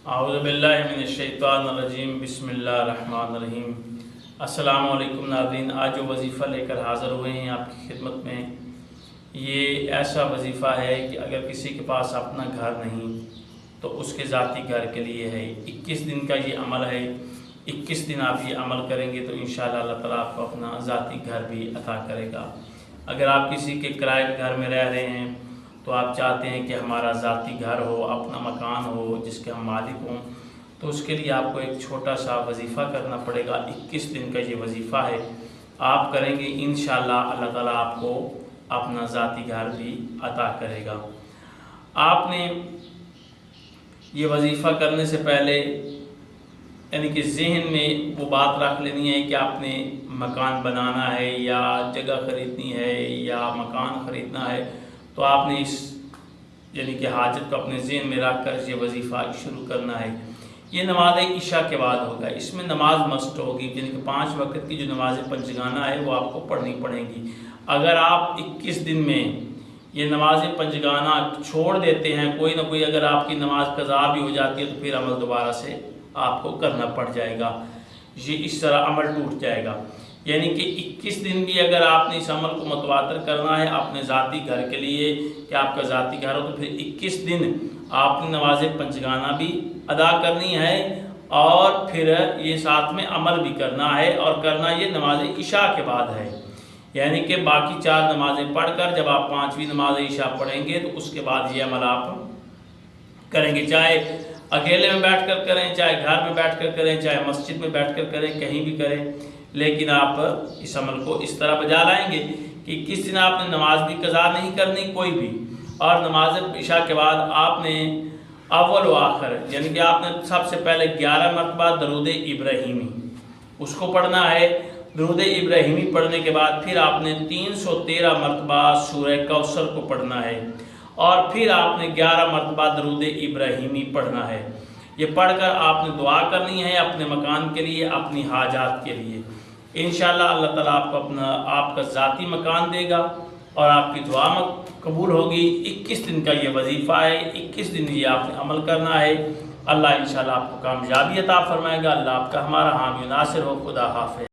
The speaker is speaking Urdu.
اعوذ باللہ من الشیطان الرجیم، بسم اللہ الرحمن الرحیم۔ السلام علیکم ناظرین، آج جو وظیفہ لے کر حاضر ہوئے ہیں آپ کی خدمت میں، یہ ایسا وظیفہ ہے کہ اگر کسی کے پاس اپنا گھر نہیں تو اس کے ذاتی گھر کے لیے ہے۔ 21 دن کا یہ عمل ہے۔ 21 دن آپ یہ عمل کریں گے تو انشاءاللہ اللہ تعالیٰ آپ کو اپنا ذاتی گھر بھی عطا کرے گا۔ اگر آپ کسی کے کرائے کے گھر میں رہ رہے ہیں تو آپ چاہتے ہیں کہ ہمارا ذاتی گھر ہو، اپنا مکان ہو جس کے ہم مالک ہوں، تو اس کے لیے آپ کو ایک چھوٹا سا وظیفہ کرنا پڑے گا۔ 21 دن کا یہ وظیفہ ہے، آپ کریں گے انشاءاللہ اللہ تعالیٰ آپ کو اپنا ذاتی گھر بھی عطا کرے گا۔ آپ نے یہ وظیفہ کرنے سے پہلے یعنی کہ ذہن میں وہ بات رکھ لینی ہے کہ آپ نے مکان بنانا ہے یا جگہ خریدنی ہے یا مکان خریدنا ہے، تو آپ نے اس یعنی کہ حاجت کو اپنے ذہن میں رکھ کر یہ وظیفہ شروع کرنا ہے۔ یہ نماز عشاء کے بعد ہوگا۔ اس میں نماز مست ہوگی، یعنی کہ 5 وقت کی جو نماز پنجگانہ ہے وہ آپ کو پڑھنی پڑیں گی۔ اگر آپ 21 دن میں یہ نماز پنجگانہ چھوڑ دیتے ہیں، کوئی نہ کوئی اگر آپ کی نماز قضا بھی ہو جاتی ہے تو پھر عمل دوبارہ سے آپ کو کرنا پڑ جائے گا، یہ اس طرح عمل ٹوٹ جائے گا۔ یعنی کہ 21 دن بھی اگر آپ نے اس عمل کو متواتر کرنا ہے اپنے ذاتی گھر کے لیے کہ آپ کا ذاتی گھر ہو، تو پھر 21 دن آپ نے نماز پنجگانہ بھی ادا کرنی ہے اور پھر یہ ساتھ میں عمل بھی کرنا ہے، اور کرنا یہ نماز عشاء کے بعد ہے۔ یعنی کہ باقی 4 نمازیں پڑھ کر جب آپ 5ویں نماز عشاء پڑھیں گے تو اس کے بعد یہ عمل آپ کریں گے، چاہے اکیلے میں بیٹھ کر کریں، چاہے گھر میں بیٹھ کر کریں، چاہے مسجد میں بیٹھ کر کریں، کہیں بھی کریں، لیکن آپ اس عمل کو اس طرح بجا لائیں گے کہ کس دن آپ نے نماز بھی قضا نہیں کرنی کوئی بھی، اور نماز عشاء کے بعد آپ نے اول و آخر یعنی کہ آپ نے سب سے پہلے 11 مرتبہ درود ابراہیمی اس کو پڑھنا ہے۔ درود ابراہیمی پڑھنے کے بعد پھر آپ نے 313 مرتبہ سورہ کوثر کو پڑھنا ہے، اور پھر آپ نے 11 مرتبہ درود ابراہیمی پڑھنا ہے۔ یہ پڑھ کر آپ نے دعا کرنی ہے اپنے مکان کے لیے، اپنی حاجات کے لیے۔ انشاءاللہ اللہ تعالیٰ آپ کو آپ کا ذاتی مکان دے گا اور آپ کی دعا قبول ہوگی۔ 21 دن کا یہ وظیفہ ہے، 21 دن یہ آپ نے عمل کرنا ہے۔ اللہ انشاءاللہ آپ کو کامیابی عطا فرمائے گا۔ اللہ آپ کا ہمارا حامی و ناصر ہو۔ خدا حافظ۔